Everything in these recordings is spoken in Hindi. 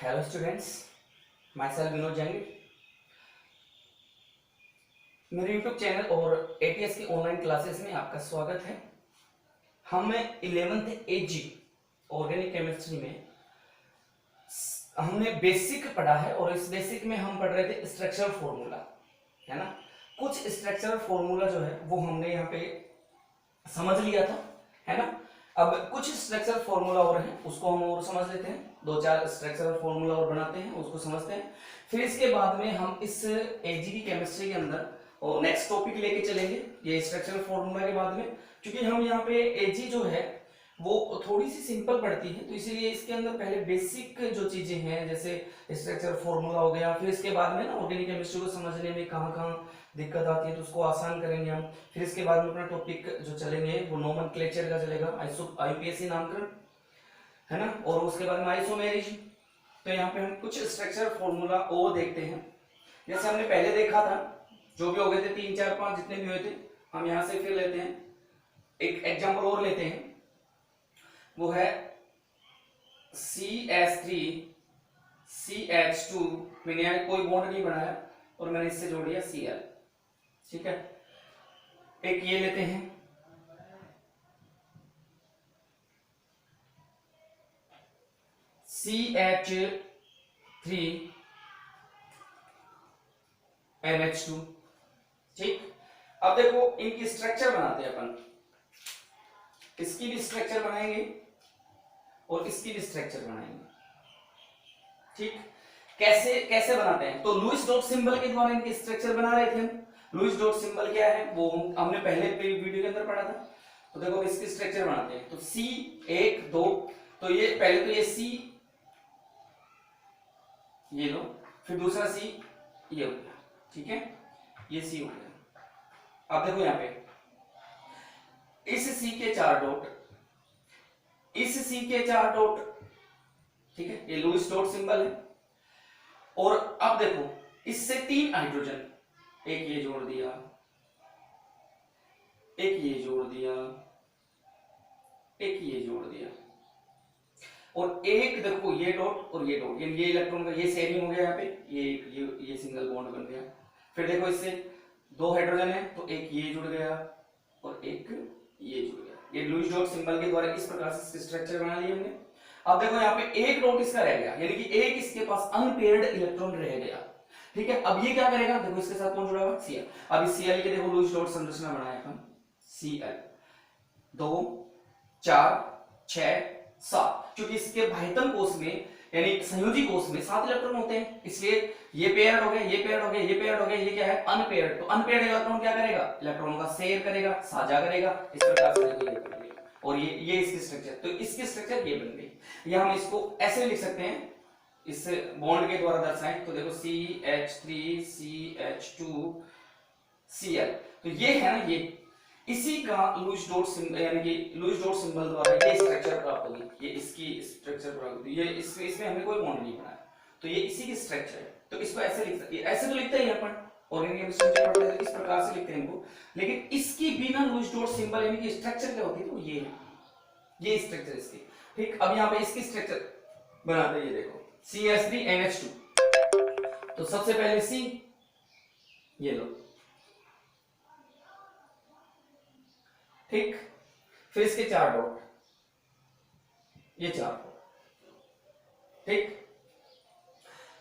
Hello students, my self Vinod Jain. मेरे यूट्यूब चैनल और एटीएस की ऑनलाइन क्लासेस में आपका स्वागत है। हम 11th एजी ऑर्गेनिक केमिस्ट्री में हमने बेसिक पढ़ा है और इस बेसिक में हम पढ़ रहे थे स्ट्रक्चरल फॉर्मूला, है ना। कुछ स्ट्रक्चरल फॉर्मूला जो है वो हमने यहाँ पे समझ लिया था, है ना। अब कुछ स्ट्रक्चरल फॉर्मूला और हैं, उसको हम और समझ लेते हैं। दो चार स्ट्रक्चरल फॉर्मूला और बनाते हैं, उसको समझते हैं। फिर इसके बाद में हम इस एजी की केमिस्ट्री के अंदर और नेक्स्ट टॉपिक लेके चलेंगे ये स्ट्रक्चरल फॉर्मूला के बाद में, क्योंकि हम यहाँ पे एजी जो है वो थोड़ी सी सिंपल पड़ती है, तो इसीलिए इसके अंदर पहले बेसिक जो चीजें हैं जैसे स्ट्रक्चरल फॉर्मूला हो गया, फिर इसके बाद में ना ऑर्गेनिक केमिस्ट्री को समझने में कहाँ कहाँ दिक्कत आती है तो उसको आसान करेंगे हम। फिर इसके बाद में अपना टॉपिक जो चलेंगे वो नोमेनक्लेचर का चलेगा, आईपीएससी नामकरण, है ना। और उसके बाद में आइसोमेरिज। तो यहाँ पे हम कुछ स्ट्रक्चर फॉर्मूला और देखते हैं, जैसे हमने पहले देखा था, जो भी हो गए थे 3 4 5 जितने भी हुए थे, हम यहाँ से फिर लेते हैं। एक एग्जाम्पल और लेते हैं, वो है CH3 CH2। मैंने यहाँ कोई बॉन्ड नहीं बनाया और मैंने इससे जोड़ दिया Cl, ठीक है। एक ये लेते हैं, CH3 NH2, ठीक। अब देखो इनकी स्ट्रक्चर बनाते हैं अपन, इसकी भी स्ट्रक्चर बनाएंगे और इसकी भी स्ट्रक्चर बनाएंगे, ठीक। कैसे कैसे बनाते हैं, तो लुईस डॉट सिंबल के द्वारा इनके स्ट्रक्चर बना रहे थे हम। लुईस डॉट सिंबल क्या है वो हमने पहले वीडियो के अंदर पढ़ा था। तो देखो इसकी स्ट्रक्चर बनाते हैं, तो C 1 2, तो ये पहले तो ये C ये लो, फिर दूसरा C ये हो गया, ठीक है, ये C हो गया। अब देखो यहाँ पे इस C के 4 डॉट, इस C के 4 डॉट, ठीक है, ये लुईस डॉट सिंबल है। और अब देखो इससे 3 हाइड्रोजन, एक ये जोड़ दिया, एक ये जोड़ दिया, एक ये जोड़ दिया, और एक देखो ये डॉट और ये डॉट, ये इलेक्ट्रॉन का ये शेयरिंग हो गया यहाँ पे, ये सिंगल बॉन्ड बन गया। फिर देखो इससे 2 हाइड्रोजन है तो एक ये जुड़ गया और एक ये जुड़ गया। ये लुईस डॉट सिंबल के द्वारा इस प्रकार से स्ट्रक्चर बना लिया हमने। अब देखो यहाँ पे एक डॉट इसका रह गया, यानी कि एक इसके पास अनपेयर्ड इलेक्ट्रॉन रह गया, ठीक है। अब ये क्या करेगा, देखो इसके साथ कौन जुड़ा हुआ, Cl। अब इस Cl के देखो लुईस डॉट संरचना बनाया अपन, Cl 2 4 6 7, क्योंकि इसके बाह्यतम कोष में यानी संयोजी कोष में 7 इलेक्ट्रॉन होते हैं, इसलिए ये पेयर्ड हो गए, ये पेयर्ड हो गए, ये पेयर्ड हो गए, ये क्या है अनपेयर्ड। तो अनपेयर्ड इलेक्ट्रॉन क्या करेगा, इलेक्ट्रॉन का शेयर करेगा, साझा करेगा, इस प्रकार से ये करेगा। और ये इसकी स्ट्रक्चर, तो इसकी स्ट्रक्चर ये बन गई। या हम इसको ऐसे लिख सकते हैं, इस बॉन्ड के द्वारा दर्शाएं, तो देखो CH3 CH2 Cl, तो ये है ना, ये इसी का लुईस डॉट सिंबल यानी कि लुईस डॉट सिंबल द्वारा ये स्ट्रक्चर प्राप्त होगी, ये इसकी स्ट्रक्चर प्राप्त होगी। ये इसमें हमने कोई बॉन्ड नहीं बनाया, तो ये इसी की स्ट्रक्चर है। तो इसको ऐसे लिख सकते हैं, ऐसे तो लिखते ही अपन ऑर्गेनिक केमिस्ट्री में पढ़ते हैं, इस प्रकार से लिखते हैं इनको। लेकिन इसकी बिना लुईस डॉट सिंबल यानी कि स्ट्रक्चर क्या होती है, तो ये है, ये स्ट्रक्चर इसकी, ठीक। अब यहाँ पे इसकी स्ट्रक्चर बनाते हैं, ये देखो CH3 NH2। तो सबसे पहले C ये लो, ठीक। फिर इसके 4 डॉट, ये 4 डॉट, ठीक।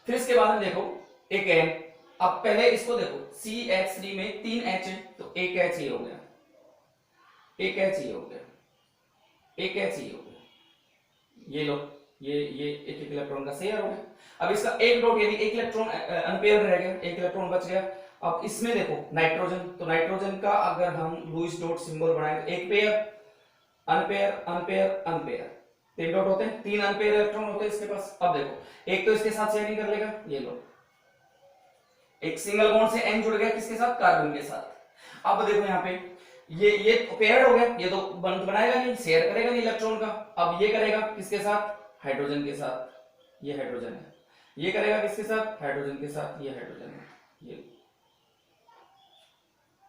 फिर इसके बाद में देखो एक N। अब पहले इसको देखो CH3 में 3 H है, तो एक H ये हो गया, एक H ये हो गया, एक H ये हो गया, ये लो, ये एक इलेक्ट्रॉन का शेयर हो गया। अब इसका एक डॉट यानी एक इलेक्ट्रॉन अनपेयर्ड रह गया, एक इलेक्ट्रॉन बच गया। अब इसमें देखो नाइट्रोजन, तो नाइट्रोजन का अगर हम लुईस डॉट सिंबल बनाए तो एक pair, unpair unpair unpair, 3 dot होते हैं, 3 अनपेयर इलेक्ट्रॉन होते हैं इसके पास। अब देखो एक तो इसके साथ शेयरिंग कर लेगा, ये लो, एक सिंगल बॉन्ड से N जुड़ गया, किसके साथ, कार्बन के साथ। अब देखो यहाँ पे ये पेयर्ड हो गया, ये तो बंद बनाएगा नहीं, शेयर करेगा नहीं इलेक्ट्रॉन का। अब ये करेगा किसके साथ, हाइड्रोजन के साथ, ये हाइड्रोजन है। ये करेगा किसके साथ, हाइड्रोजन के साथ, ये हाइड्रोजन है,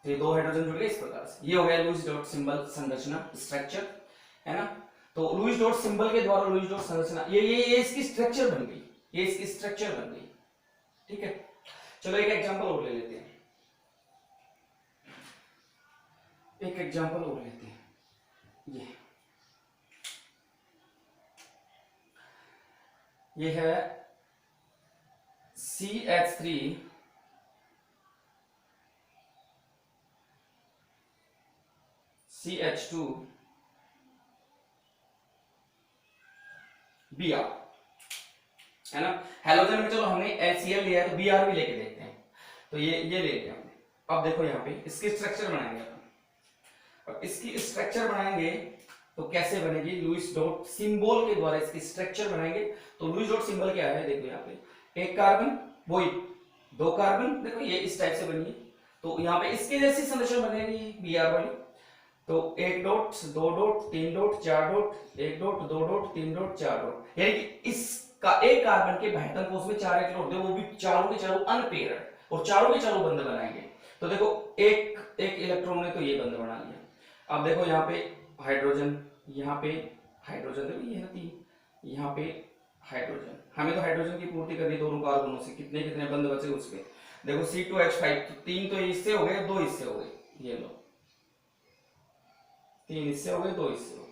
ये 2 हाइड्रोजन जुड़ गए इस प्रकार से। ये हो गया लुईस डॉट सिंबल संरचना स्ट्रक्चर, है ना। तो लुईस डॉट सिंबल के द्वारा लुईस डॉट संरचना ये इसकी स्ट्रक्चर बन गई, ये इसकी स्ट्रक्चर बन गई। ठीक है, चलो एक एग्जांपल और ले लेते हैं, एक एग्जांपल और लेते हैं। ये है CH3 CH2 Br, है ना। हैलोजन में चलो हमने HCl लिया है तो Br भी लेके देखते हैं। तो ये ले लिया हमने। अब देखो यहाँ पे इसकी स्ट्रक्चर बनाएंगे अपन। अब इसकी स्ट्रक्चर बनाएंगे तो कैसे बनेगी, लुईस डॉट सिंबल के द्वारा इसकी स्ट्रक्चर बनाएंगे। तो लुईस डॉट सिंबल क्या है, देखो यहाँ पे एक कार्बन, वही दो कार्बन, देखो ये इस टाइप से बनी है। तो यहाँ पे इसके जैसी संरचना बनेगी Br वाली। तो एक डॉट, दो डॉट, तीन डॉट, चार डॉट, एक डॉट, दो डॉट, तीन डॉट, चार डॉट, यानी कि इसका एक कार्बन के बहत्तर कोष में चार इलेक्ट्रॉन होते हैं, वो भी चारों के चारों अनपेयर्ड, और चारों के चारों बंध बनाएंगे। तो देखो एक इलेक्ट्रॉन ने तो ये बंध बना लिया। अब देखो यहाँ पे हाइड्रोजन, यहाँ पे हाइड्रोजन, देखो ये है तीन, यहाँ पे हाइड्रोजन, हमें तो हाइड्रोजन की पूर्ति करनी दोनों कार्बनों से, कितने कितने बंध बचे उसके, देखो C2H5, तो तीन तो इससे हो गए, दो इससे हो गए, ये लो तीन इससे हो गए, दो इससे हो गए।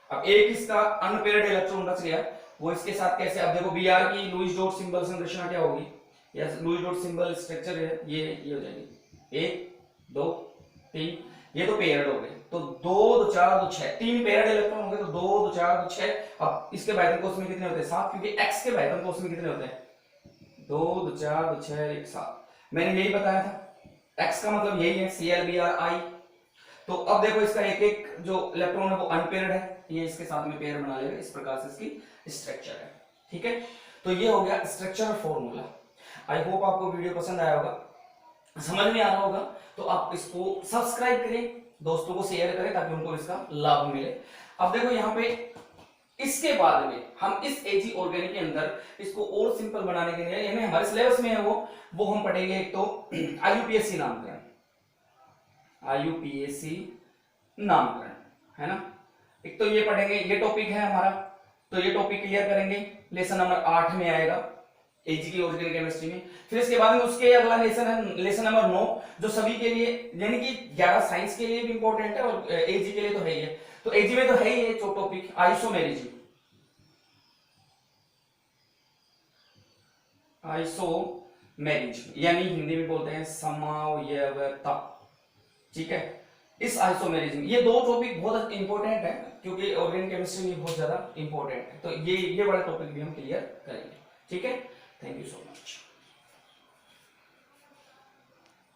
अब एक इसका अनपेयर्ड इलेक्ट्रॉन बच गया, वो इसके साथ कैसे, अब देखो Br की लुईस डॉट सिंबल संरचना क्या होगी, या लुईस डॉट सिंबल स्ट्रक्चर है ये हो जाएगी, एक दो तीन, ये तो पेयर्ड हो गए, तो दो दो चार दो छह, तीन पेयर्ड इलेक्ट्रॉन होंगे, तो दो दो चार दो छह। अब इसके बाह्य कोष में कितने होते हैं, सात, क्योंकि x के बाह्य कोष में कितने होते हैं, दो दो चार दो छह एक सात। मैंने यही बताया था, x का मतलब यही है ClBr। तो अब देखो इसका एक एक जो इलेक्ट्रॉन है वो अनपेयर्ड है, ये इसके साथ में पेयर बना लेगा, इस प्रकार से इसकी स्ट्रक्चर है। ठीक है, तो ये हो गया स्ट्रक्चर और फॉर्मूला। आई होप आपको वीडियो पसंद आया होगा, समझ में आ रहा होगा। तो आप इसको सब्सक्राइब करें, दोस्तों को शेयर करें ताकि उनको इसका लाभ मिले। अब देखो यहाँ पे इसके बाद में हम इस Ag ऑर्गेनिक के अंदर इसको और सिंपल बनाने के लिए, यानी हमारे सिलेबस में है वो हम पढ़ेंगे। एक तो IUPAC नामकरण, IUPAC नामकरण, है ना। एक तो ये पढ़ेंगे, ये टॉपिक है हमारा, तो ये टॉपिक क्लियर करेंगे, लेसन नंबर 8 में आएगा Ag की ऑर्गेनिक केमिस्ट्री में। फिर इसके बाद में उसके अगला लेसन है लेसन नंबर 9, जो सभी के लिए, यानी कि 11 साइंस के लिए भी इंपॉर्टेंट है और Ag के लिए तो है ही है। तो Ag में तो है ही है जो टॉपिक आइसोमेरिज्म, आइसोमेरिज्म यानी हिंदी में बोलते हैं समावयवता। ठीक है, इस आइसोमेरिज्म, ये दो टॉपिक बहुत इंपॉर्टेंट है क्योंकि ऑर्गेनिक केमिस्ट्री में बहुत ज्यादा इंपॉर्टेंट है। तो ये वाला टॉपिक भी हम क्लियर करेंगे। ठीक है, थैंक यू सो मच।